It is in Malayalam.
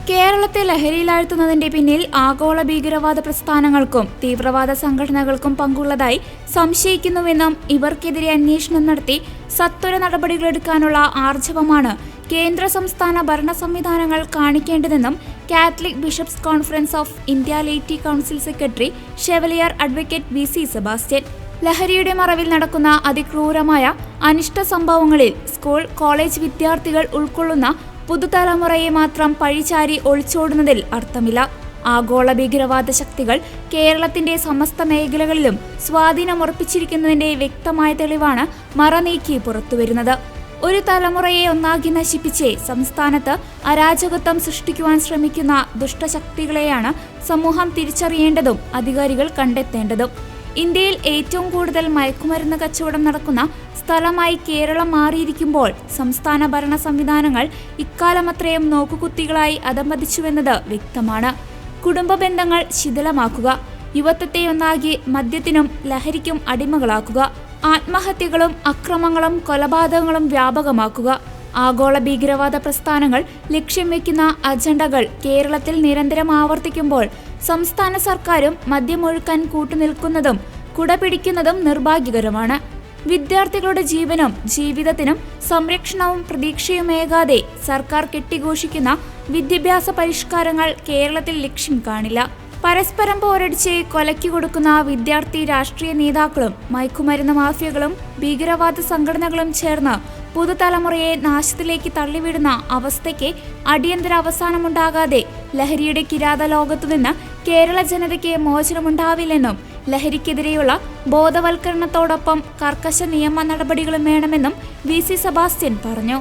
കേരളത്തെ ലഹരിയിലാഴ്ത്തുന്നതിന്റെ പിന്നിൽ ആഗോള ഭീകരവാദ പ്രസ്ഥാനങ്ങൾക്കും തീവ്രവാദ സംഘടനകൾക്കും പങ്കുള്ളതായി സംശയിക്കുന്നുവെന്നും ഇവർക്കെതിരെ അന്വേഷണം നടത്തി സത്വര നടപടികളെടുക്കാനുള്ള ആർജവമാണ് കേന്ദ്ര സംസ്ഥാന ഭരണ സംവിധാനങ്ങൾ കാണിക്കേണ്ടതെന്നും Catholic Bishops Conference of India laity council secretary chevalier advocate V C. Sebastian ലഹരിയുടെ മറവിൽ നടക്കുന്ന അതിക്രൂരമായ അനിഷ്ട സംഭവങ്ങളിൽ സ്കൂൾ കോളേജ് വിദ്യാർത്ഥികൾ ഉൾക്കൊള്ളുന്ന പുതുതലമുറയെ മാത്രം പഴിചാരി ഒളിച്ചോടുന്നതിൽ അർത്ഥമില്ല. ആഗോള ഭീകരവാദ ശക്തികൾ കേരളത്തിന്റെ സമസ്ത മേഖലകളിലും സ്വാധീനമുറപ്പിച്ചിരിക്കുന്നതിന്റെ വ്യക്തമായ തെളിവാണ് മറനീക്കി പുറത്തുവരുന്നത്. ഒരു തലമുറയെ ഒന്നാകി നശിപ്പിച്ച് സംസ്ഥാനത്ത് അരാജകത്വം സൃഷ്ടിക്കുവാൻ ശ്രമിക്കുന്ന ദുഷ്ടശക്തികളെയാണ് സമൂഹം തിരിച്ചറിയേണ്ടതും അധികാരികൾ കണ്ടെത്തേണ്ടതും. ഇന്ത്യയിൽ ഏറ്റവും കൂടുതൽ മയക്കുമരുന്ന് കച്ചവടം നടക്കുന്ന സ്ഥലമായി കേരളം മാറിയിരിക്കുമ്പോൾ സംസ്ഥാന ഭരണ സംവിധാനങ്ങൾ ഇക്കാലമത്രയും നോക്കുകുത്തികളായി അധംപതിച്ചുവെന്നത് വ്യക്തമാണ്. കുടുംബ ബന്ധങ്ങൾ ശിഥിലമാക്കുക, യുവത്വത്തെ ഒന്നാകി മദ്യത്തിനും ലഹരിക്കും അടിമകളാക്കുക, ആത്മഹത്യകളും അക്രമങ്ങളും കൊലപാതകങ്ങളും വ്യാപകമാക്കുക, ആഗോള ഭീകരവാദ പ്രസ്ഥാനങ്ങൾ ലക്ഷ്യം വയ്ക്കുന്ന അജണ്ടകൾ കേരളത്തിൽ നിരന്തരം ആവർത്തിക്കുമ്പോൾ സംസ്ഥാന സർക്കാരും മദ്യമൊഴുക്കാൻ കൂട്ടുനിൽക്കുന്നതും കുടപിടിക്കുന്നതും നിർഭാഗ്യകരമാണ്. വിദ്യാർത്ഥികളുടെ ജീവനും ജീവിതത്തിനും സംരക്ഷണവും പ്രതീക്ഷയുമേകാതെ സർക്കാർ കെട്ടിഘോഷിക്കുന്ന വിദ്യാഭ്യാസ പരിഷ്കാരങ്ങൾ കേരളത്തിൽ ലക്ഷ്യം കാണില്ല. പരസ്പരം പോരടിച്ച് കൊലയ്ക്ക് കൊടുക്കുന്ന വിദ്യാർത്ഥി രാഷ്ട്രീയ നേതാക്കളും മയക്കുമരുന്ന് മാഫിയകളും ഭീകരവാദ സംഘടനകളും ചേർന്ന് പുതുതലമുറയെ നാശത്തിലേക്ക് തള്ളിവിടുന്ന അവസ്ഥയ്ക്ക് അടിയന്തര അവസാനമുണ്ടാകാതെ ലഹരിയുടെ കിരാത ലോകത്തുനിന്ന് കേരള ജനതയ്ക്ക് മോചനമുണ്ടാവില്ലെന്നും ലഹരിക്കെതിരെയുള്ള ബോധവൽക്കരണത്തോടൊപ്പം കർക്കശ നിയമ നടപടികളും വേണമെന്നും വി.സി. സെബാസ്റ്റ്യൻ പറഞ്ഞു.